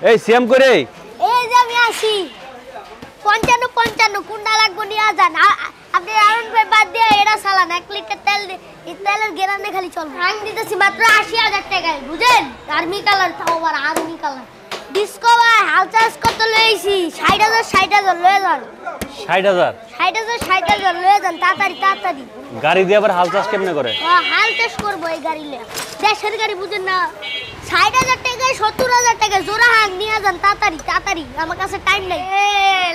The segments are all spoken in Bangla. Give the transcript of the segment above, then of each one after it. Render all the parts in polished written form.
এই সিএম করে এই যে আমি আসি 55 কোনটা লাগবে নিয়ে যান আপনি আরন ভাই বাদ দিয়ে এটা চালান 1 লিটার তেল এই তেলের গেরানে খালি চলবে ভাঙ দিতেছি মাত্র 80000 টাকায় বুঝেন আর্মি কালার তাও আবার আর্মি কালার ডিসকো ভাই হাল চার্জ কত লইছি 60000 লয়ে যান 60000 লয়ে যান তাড়াতাড়ি গাড়ি দিয়ে আবার হাল চাষ কেমনে করে হাল চাষ করবো এই গাড়ি লিয়া দেশের গাড়ি বুঝেন না 60000 টাকায় 70000 টাকা জোড়া হাঁক নিয়ে যান তাড়াতাড়ি আমার কাছে টাইম নাই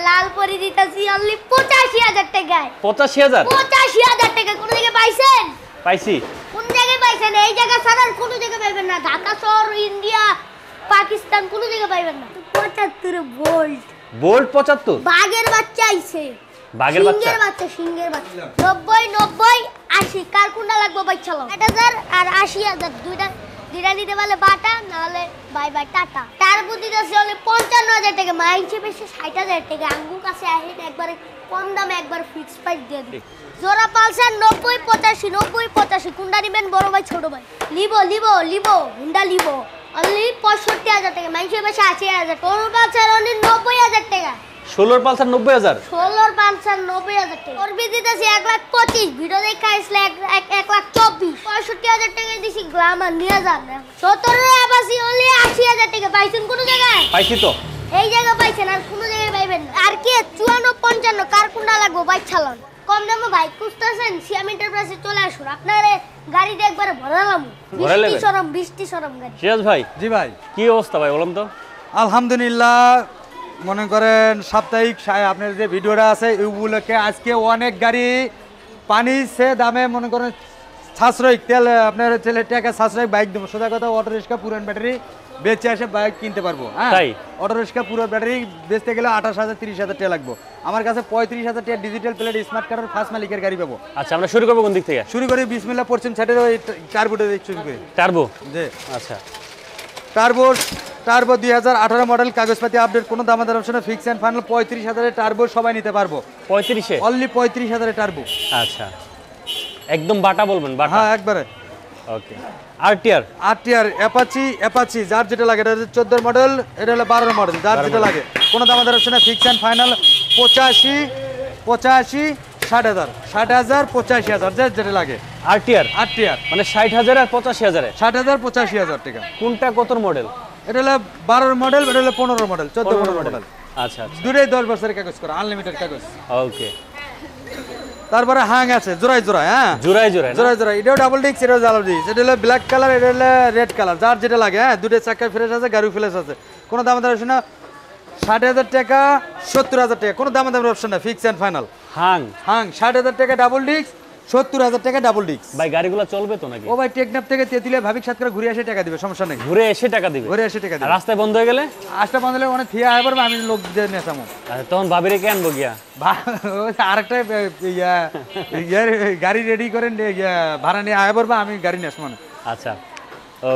লাল পরি দিতেছি অনলি 85000 টাকায় 85000 টাকা কোন জায়গায় পাইছেন পাইছি কোন জায়গায় পাইছেন এই জায়গা ছাড়া কোন জায়গায় পাইবেন না ঢাকা শহর ইন্ডিয়া পাকিস্তান কোন জায়গায় পাইবেন না 75 ভোল্ট 75 বাঘের বাচ্চা আইছে সিংহের বাচ্চা 90 80 কার কোনটা লাগবে ভাই চলো 6000 আর 80000 দুইটা নিতে পারলে বাটা নাহলে বাই বাই টাটা তার বুদ্ধি আছে হলে 55000 টাকা মাইছে বেশি 60000 টাকা আঙ্গু কাছে আহেন একবারে কম দামে একবার ফিক্স প্রাইস দিয়ে দিই জোড়া পালসার 90 85 কোনটা নেবেন বড় ভাই ছোট ভাই লিবো হুন্ডা লিবো অনলি 65000 টাকা মাইছে বেশি 80000 টোল পালসার অনলি 90000 টাকা 16 পালসার 90000 16 পালসার 90000 টাকা ওর বিদিতেছি 125 ভিডিও দেখা আসলে 124 65000 টাকা দিছি গ্লামার নিয়ে যান 17 আবাসি অনলি 80000 টাকা পাইছেন কোন জায়গায় পাইছি তো এই জায়গা পাইছেন আর কোন জায়গায় পাইবেন না আর কি 54 55 কার কোনটা লাগবে বাইক চালান কম দামে বাইক খুঁজতেছেন সিএম এন্টারপ্রাইজে চলে আসুন আপনারে গাড়িটা একবার ভরালাম বৃষ্টি সরম গাড়ি সিরাজ ভাই জি ভাই কি অবস্থা ভাই বলুন তো আলহামদুলিল্লাহ মনে করেন সাপ্তাহিক আপনার যে ভিডিওটা আছে ওইগুলোকে আজকে অনেক গাড়ি পানি সে দামে মনে করেন সাশ্রয়িক তেল আপনার ছেলে টাকা সাশ্রয়িক বাইক দেবো সোজা কথা অটো রিক্সা পুরান ব্যাটারি বেচে এসে বাইক কিনতে পারবো হ্যাঁ অটো রিক্সা পুরো ব্যাটারি বেচতে গেলে 28000 30000 টাকা লাগবে আমার কাছে 35000 টাকা ডিজিটাল প্লেট স্মার্ট কার্ডের ফার্স্ট মালিকের গাড়ি পাবো আচ্ছা আমরা শুরু করবো কোন দিক থেকে শুরু করি বিসমিল্লাহ পশ্চিম সাইডের ওই টার্বোটা শুরু করি টার্বো জি আচ্ছা টার্বো 2018 মডেল কাগজপাতি আপডেট কোনো দামাদার অপশনে ফিক্স এন্ড ফাইনাল 35000 এর টার্বো সবাই নিতে পারবো 35 এ অনলি 35000 এর টার্বো আচ্ছা একদম বাটা বলবেন বাটা হ্যাঁ একবারে ওকে আরটিআর অ্যাপাচি যার যেটা লাগে এটা 14 মডেল এটা হলো 12 মডেল যার যেটা লাগে কোনো দামাদার অপশনে ফিক্স এন্ড ফাইনাল 85 60000 85000 যার যেটা লাগে আরটিআর মানে 60000 আর 85000 60000 85000 টাকা কোনটা কত মডেল এটা হলো 12 মডেল এটা হলো 15 মডেল 14 মডেল আচ্ছা দুটোই 10 বছরের কাগজ করা আনলিমিটেড কাগজ ওকে তারপরে হাং আছে জোড়ায় হ্যাঁ জোড়ায় এটাও ডাবল ডিস্ক এটাও ডাবল ডিস্ক এটা হলো ব্ল্যাক কালার এটা হলো রেড কালার যার যেটা লাগে হ্যাঁ দুটো চাকা ফ্রেশ আছে গাড়ি ফ্রেশ আছে কোনো দাম দাম অপশন না 60000 টাকা 70000 টাকা কোনো দাম দাম অপশন না ফিক্স এন্ড ফাইনাল হাং 60000 টাকা ডাবল ডিস্ক 70000 টাকা ডাবল ডিস্ক ভাই গাড়িগুলো চলবে তো নাকি ও ভাই টেকনাফ থেকে তেতুলিয়া ভাবিক সাত করে ঘুরে এসে টাকা দিবে সমস্যা নেই ঘুরে এসে টাকা দিবে রাস্তায় বন্ধ হয়ে গেলে রাস্তা বন্ধ হলে অনেক থিয়া আইবার আমি লোক দিয়ে নেসামু আচ্ছা তখন ভাবিরে কে আনবো গিয়া আরেকটা গাড়ি রেডি করেন ভাড়া নিয়ে আইবার বা আমি গাড়ি নেসামু আচ্ছা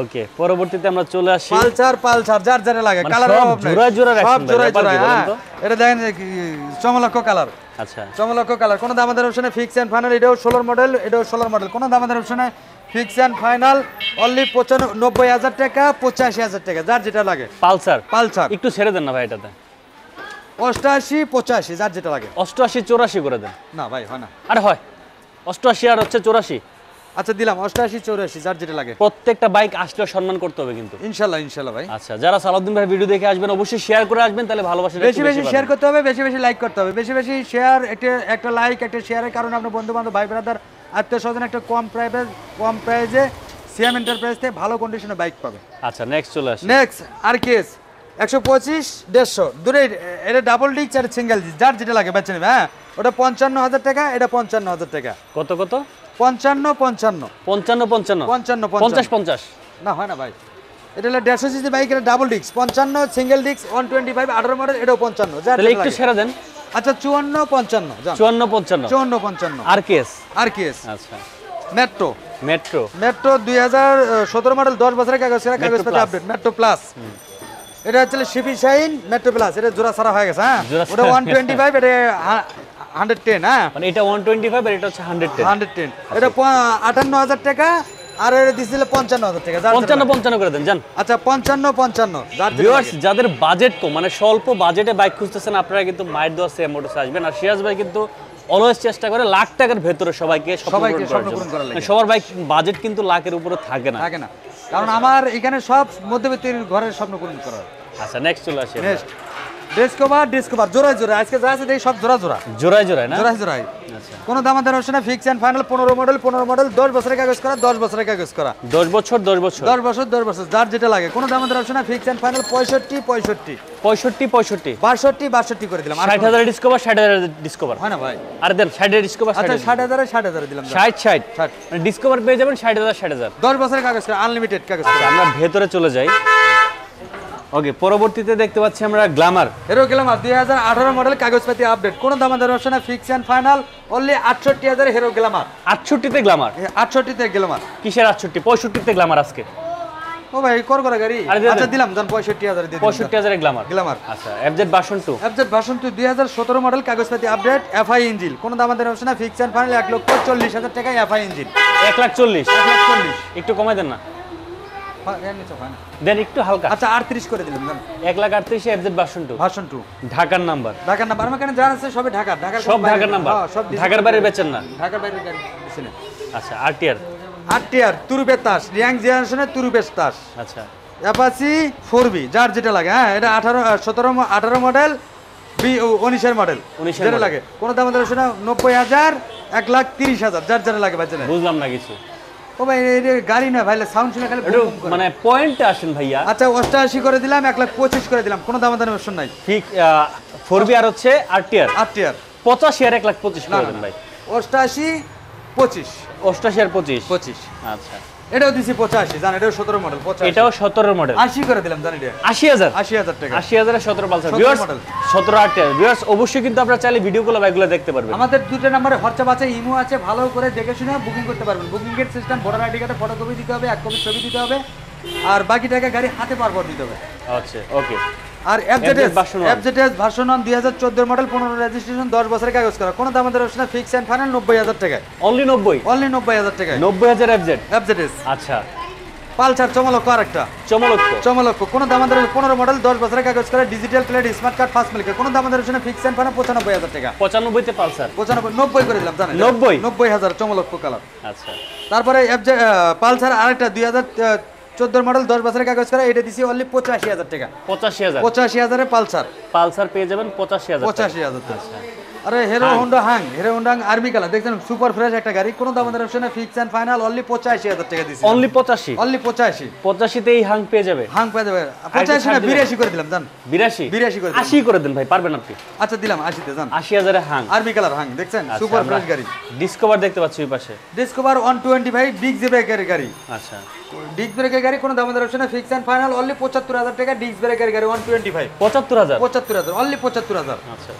ওকে পরবর্তীতে আমরা চলে আসি পালসার যার যারা লাগে কালার সব জোড়া এটা দেখেন চমলক্ষ কালার আচ্ছা চমলক্ষ কালার কোন দামাদার অপশনে ফিক্স এন্ড ফাইনাল এটাও 16 মডেল এটাও 16 মডেল কোন দামাদার অপশনে ফিক্স এন্ড ফাইনাল অনলি 95000 টাকা 85000 টাকা যার যেটা লাগে পালসার একটু ছেড়ে দেন না ভাই এটাতে 88 85 যার যেটা লাগে 88 84 করে দেন না ভাই হয় না আরে হয় 88 আর হচ্ছে 84 আচ্ছা দিলাম 88 84 যার যেটা লাগে প্রত্যেকটা বাইক আসলে সম্মান করতে হবে কিন্তু ইনশাআল্লাহ ভাই আচ্ছা যারা সালাউদ্দিন ভাই ভিডিও দেখে আসবেন অবশ্যই শেয়ার করে আসবেন তাহলে ভালোবাসা বেশি শেয়ার করতে হবে বেশি লাইক করতে হবে বেশি শেয়ার একটা লাইক একটা শেয়ারের কারণে আপনার বন্ধু বান্ধব ভাই ব্রাদার আত্মীয়স্বজন একটা কম প্রাইসে সিএম এন্টারপ্রাইজ থেকে ভালো কন্ডিশনে বাইক পাবে আচ্ছা নেক্সট চলে আসি নেক্সট আরকেএস 125 150 দুটোই এটা ডাবল ডিস্ক আর সিঙ্গেল ডিস্ক যার যেটা লাগে বেচে নেবে হ্যাঁ ওটা 55000 টাকা এটা 55000 টাকা কত 55 না হয় না ভাই এটা হলো 150 সিসি বাইক এটা double disc 55 single disc 125 18 model এটাও 55 তাহলে একটু ছেড়ে দেন আচ্ছা 54 55 আরকেএস আচ্ছা মেট্রো 2017 মডেল 10 বছরের কাগজপত্র আপডেট মেট্রো প্লাস এটা হচ্ছে শিপি শাইন মেট্রো প্লাস এটা জোড়া সারা হয়ে গেছে হ্যাঁ ওটা 125 এটা 110 হ্যাঁ মানে এটা 125 আর এটা হচ্ছে 110 এটা 58000 টাকা আর এর দিছিল 55,000 টাকা। 55 করে দেন জান। আচ্ছা 55 ভিউয়ার্স যাদের বাজেট কম মানে স্বল্প বাজেটে বাইক খুঁজতেছেন আপনারা কিন্তু মাইট দোয়া সিএম মোটরসে আসবেন। আর সিরাজ ভাই কিন্তু অলওয়েজ চেষ্টা করে লাখ টাকার ভেতরে সবাইকে স্বপ্ন পূরণ করার জন্য। সবার বাইক বাজেট কিন্তু লাখের উপরে থাকে না। কারণ আমার এখানে সব মধ্যবিত্তের ঘরের স্বপ্ন পূরণ করা। আচ্ছা নেক্সট চলে আসি। নেক্সট ডিসকভার জোড়ায় আজকে যা আছে দেখি সব জোড়ায় না জোড়ায়। আচ্ছা কোন দাম দর option fix and final 15 model 10 বছরের কাগজ করা 10 বছরের কাগজ করা 10 বছর যার যেটা লাগে কোন দাম দর অপশন ফিক্স এন্ড ফাইনাল 65 করে দিলাম। 60,000 ডিসকভার 60,000 ডিসকভার হয় না ভাই? আরে দেন 60,000 ডিসকভার। আচ্ছা 60,000 দিলাম। 60 মানে ডিসকভার পেয়ে যাবেন 60,000 10 বছরের কাগজ করা আনলিমিটেড কাগজ করা। আমরা ভেতরে চলে যাই। ওকে পরবর্তীতে দেখতে পাচ্ছি আমরা গ্ল্যামার। হিরো গ্ল্যামার 2018 মডেল কাগজপাতি আপডেট কোন দাম দর option fix and final only 68,000 Hero Glamour. 68 তে গ্ল্যামার। 68 তে গ্ল্যামার। কিসের 68? 65 তে গ্ল্যামার আজকে। ও ভাই করা গাড়ি। আচ্ছা দিলাম জান 65,000 দিয়ে 65,000 এর গ্ল্যামার। আচ্ছা এফজেড ভার্সন 2 2017 মডেল কাগজপাতি আপডেট এফআই ইঞ্জিন কোন দাম দর অপশন ফিক্স এন্ড ফাইনাল 1,40,000 টাকা এফআই ইঞ্জিন। 1,40,000 একটু কমাই দেন না দেন একটু হালকা। আচ্ছা 38 করে দিলাম জান। 1,38,000 এফজেড ভার্সন 2 ঢাকার নাম্বার। আমার কাছে জানা আছে সবই ঢাকার সব ঢাকার নাম্বার। ঢাকার বাইরে বেচেন না? ঢাকার বাইরে গাড়ি বেচেন। আচ্ছা আরটিআর তুরুপের তাস রিয়াং জেনারেশনের তুরুপের তাস। আচ্ছা অ্যাপাচি 4B যার যেটা লাগে। হ্যাঁ এটা 18 মডেল 19 মডেল যেটা লাগে কোন দাম দর শোনা 90,000 1,30,000 যার যেটা লাগে ভাই। বুঝলাম না কিছু। ও ভাই এই গাড়ি না ভাই সাউন্ড শুনে খালি মানে পয়েন্টে আসেন ভাইয়া। আচ্ছা 88 করে দিলাম 1,25,000 করে দিলাম কোন দাম দর অপশন নাই। ঠিক 4B আর হচ্ছে আরটিআর 85 আর 1,25,000 করে দেন ভাই। 88 25 88 আর 25। আচ্ছা এটাও দিছি 85 জান। এটাও 17 মডেল 85। এটাও 17 মডেল 80 করে দিলাম জান। এটা 80,000 টাকা। 80,000 এর 17 পালসার ভিউয়ার্স 17 আরটিআর ভিউয়ার্স অবশ্যই কিন্তু আপনারা চাইলে ভিডিওগুলো বাইকগুলো দেখতে পারবেন। আমাদের দুটো নম্বরে হোয়াটসঅ্যাপ আছে ইমো আছে ভালো করে দেখে শুনে বুকিং করতে পারবেন। বুকিং এর সিস্টেম ভোটার আইডি কার্ডে ফটোকপি দিতে হবে 1 কপি ছবি দিতে হবে আর বাকি টাকা গাড়ি হাতে পারবো দিতে হবে। আচ্ছা ওকে। আর এফজেডএস ভার্সন 1 2014 মডেল 15 রেজিস্ট্রেশন 10 বছরের কাগজ করা কোন দাম দর অপশন ফিক্স এন্ড ফাইনাল 90,000 টাকা। অনলি 90,000 টাকা 90,000 এফজেডএস। আচ্ছা পালসার চমলক্ষ আরেকটা চমলক্ষ কোন দাম দর 15 মডেল 10 বছরের কাগজ করা digital plate smart card first milk কোন দাম দর অপশন ফিক্স এন্ড ফাইনাল 95,000 টাকা। 95 তে পালসার 90 করে দিলাম জানেন। 90,000 চমলক্ষ কালার। আচ্ছা তারপরে পালসার আরেকটা 2014 মডেল 10 বছরের কাগজ করা এটা দিছি অনলি 85,000 টাকা। 85,000 এ পালসার পেয়ে যাবেন 85,000 টাকা। আরে হিরো হোন্ডা আর্মি কালার দেখছেন সুপার ফ্রেশ একটা গাড়ি কোন দাম দর অপশনে ফিক্স এন্ড ফাইনাল অনলি 85,000 টাকা দিছি। অনলি 85 তেই হাং পেয়ে যাবে। 85 না 82 করে দিলাম জান। 82 করে 80 করে দেন ভাই পারবেন আপনি। আচ্ছা দিলাম 80 তে জান। 80,000 এ হাং আর্মি কালার হাং দেখছেন সুপার ফ্রেশ গাড়ি। ডিসকভার দেখতে পাচ্ছি ওই পাশে ডিসকভার 125 ডিগ ব্রেকের গাড়ি। আচ্ছা ডিগ ব্রেকের গাড়ি কোন দাম দর অপশনে ফিক্স এন্ড ফাইনাল অনলি 75,000 টাকা ডিগ ব্রেকের গাড়ি 125 75,000 অনলি 75,000। আচ্ছা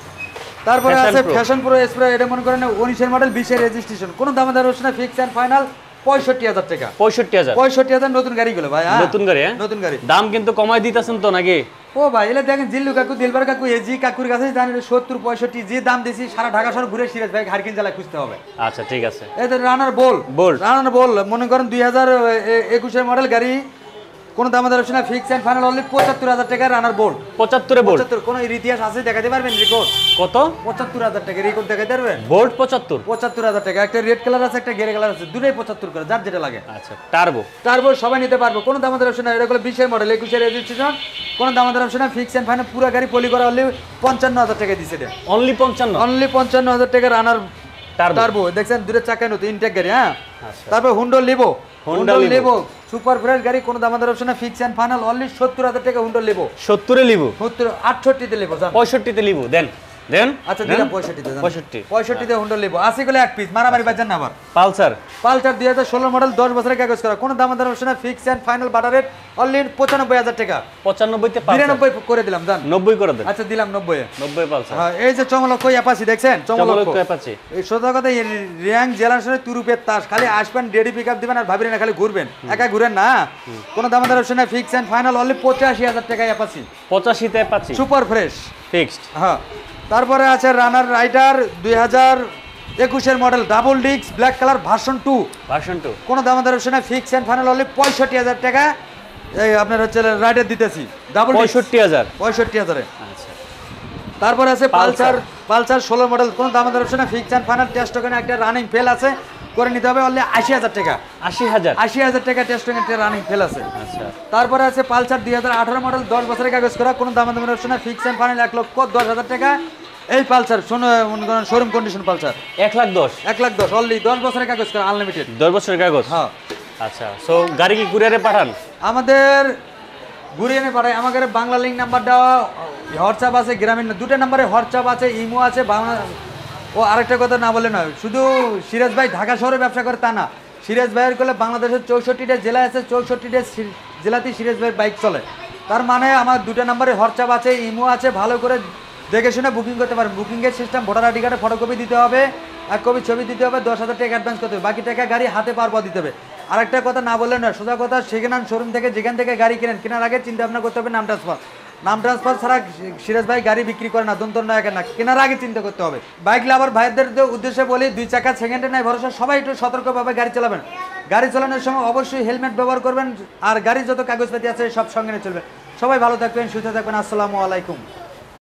তারপরে আছে ফ্যাশন প্রো এক্সপ্রেস এটা মনে করেন 19 মডেল 20 এর রেজিস্ট্রেশন কোন দাম দর অপশনে ফিক্স এন্ড ফাইনাল 65,000 টাকা। 65,000 নতুন গাড়ি গুলো ভাই। নতুন গাড়ি নতুন গাড়ি দাম কিন্তু কমাই দিতেছেন তো নাকি? ও ভাই এলে দেখেন জিল্লু কাকু দিলবার কাকু এজি কাকুর কাছে জানেন 70 65 যে দাম দিছি সারা ঢাকা শহর ঘুরে সিরাজ ভাই হারকিন জেলা খুঁজতে হবে। আচ্ছা ঠিক আছে। এই রানার বল মনে করেন 2021 এর মডেল গাড়ি কোন দাম দর option fix and final only 75,000 টাকা রানার বোল্ট। 75 কোন ইতিহাস আছে দেখাতে পারবেন রেকর্ড? কত? 75,000 টাকা রেকর্ড দেখাতে পারবেন? বোল্ট 75,000 টাকা। একটা রেড কালার আছে একটা গ্রে কালার আছে দুটোই 75 করে যার যেটা লাগে। আচ্ছা টার্বো সবাই নিতে পারবো কোন দাম দর অপশন এটা হলো 20 এর মডেল 21 এর রেজিস্ট্রেশন কোন দাম দর অপশন ফিক্স এন্ড ফাইনাল পুরো গাড়ি পলি করা অনলি 55,000 টাকা দিছে দে। অনলি 55,000 টাকা রানার টার্বো দেখছেন দুটো চাকায় নতুন ইনটেক গাড়ি। হ্যাঁ তারপর হুন্ডা লিভো সুপার ফ্রেশ গাড়ি কোন দাম দর option fix and final only 70,000 টাকা হুন্ডা লিভো। 70 এ লিভো 68 তে লিভো 65 তে লিভো দেন আচ্ছা দিলাম 65 তে হুন্ডা লিভো 80 গুলো এক পিস মারামারি বাজার না আবার। পালসার 2016 মডেল 10 বছরের কাগজ করা কোন দাম দর option fix and final better rate only 95,000 টাকা। 95 তে পালসার 99 করে দিলাম জান। 90 করে দেন। আচ্ছা দিলাম 90 পালসার। হ্যাঁ এই যে চমলক্ষ অ্যাপাচি দেখছেন চমলক্ষ অ্যাপাচি এই সোজা কথা রিয়াং জেলাশনে তুরুপের তাস খালি আসবেন রেডি পিকআপ দিবেন আর ভাবিরেন না খালি ঘুরবেন একা ঘুরেন না কোন দাম দর option fix and final only 85,000 টাকা অ্যাপাচি। 85 তে অ্যাপাচি সুপার ফ্রেশ ফিক্সড। হ্যাঁ তারপরে আছে রানার রাইডার 21-এর model double disc black colour version 2 version 2 কোনো দামাদার অপশনে ফিক্স এন্ড ফাইনাল হলে 65,000 টাকা এই আপনার হচ্ছে রাইডার দিতেছি ডাবল 65000 65,000 আচ্ছা তারপর আছে পালসার 16 মডেল কোন দামাদার অপশনে fix and final test token একটা রানিং ফেল আছে করে নিতে হবে অনলি 80,000 টাকা 80000 টাকা টেস্ট টোকেন একটা রানিং ফেল আছে আচ্ছা তারপরে আছে পালসার 2018 মডেল 10 বছরের কাগজ করা কোন দামাদার অপশনে ফিক্স এন্ড ফাইনাল 1,10,000 টাকা এই Pulsar showroom condition Pulsar 1,10,000 1,10,000 only 10 বছরের কাগজ করা আনলিমিটেড 10 বছরের কাগজ হ্যাঁ আচ্ছা সো গাড়ি কি কুরিয়ারে পাঠান আমাদের ঘুরিয়ে এনে পাঠায় আমাদের বাংলা লিঙ্ক নাম্বারটা হোয়াটসঅ্যাপ আছে গ্রামীণ দুটো নাম্বারে হোয়াটসঅ্যাপ আছে ইমো আছে বাংলা ও আরেকটা কথা না বলে নয় শুধু সিরাজ ভাই ঢাকা শহরে ব্যবসা করে তা না সিরাজ ভাইয়ের করলে বাংলাদেশের 64টা জেলা আছে 64টা জেলাতেই সিরাজ ভাইয়ের বাইক চলে তার মানে আমার দুটো নাম্বারে হোয়াটসঅ্যাপ আছে ইমো আছে ভালো করে দেখে শুনে বুকিং করতে পারেন বুকিংয়ের সিস্টেম ভোটার আইডি কার্ডে ফটোকপি দিতে হবে এক কপি ছবি দিতে হবে 10,000 টাকা অ্যাডভান্স করতে হবে বাকি টাকা গাড়ি হাতে পার পর দিতে হবে আরেকটা কথা না বললে নয় সোজা কথা সেকেন্ড হ্যান্ড শোরুম থেকে যেখান থেকে গাড়ি কেনেন কেনার আগে চিন্তা ভাবনা করতে হবে নাম ট্রান্সফার ছাড়া সিরাজ ভাই গাড়ি বিক্রি করে না দন্তন্য একা না কেনার আগে চিন্তা করতে হবে বাইক লাভার ভাইদের উদ্দেশ্যে বলি 2 চাকা সেকেন্ডে নাই ভরসা সবাই একটু সতর্কভাবে গাড়ি চালাবেন গাড়ি চালানোর সময় অবশ্যই হেলমেট ব্যবহার করবেন আর গাড়ির যত কাগজপাতি আছে সব সঙ্গে নিয়ে চলবে সবাই ভালো থাকবেন সুস্থ থাকবেন আসসালামু আলাইকুম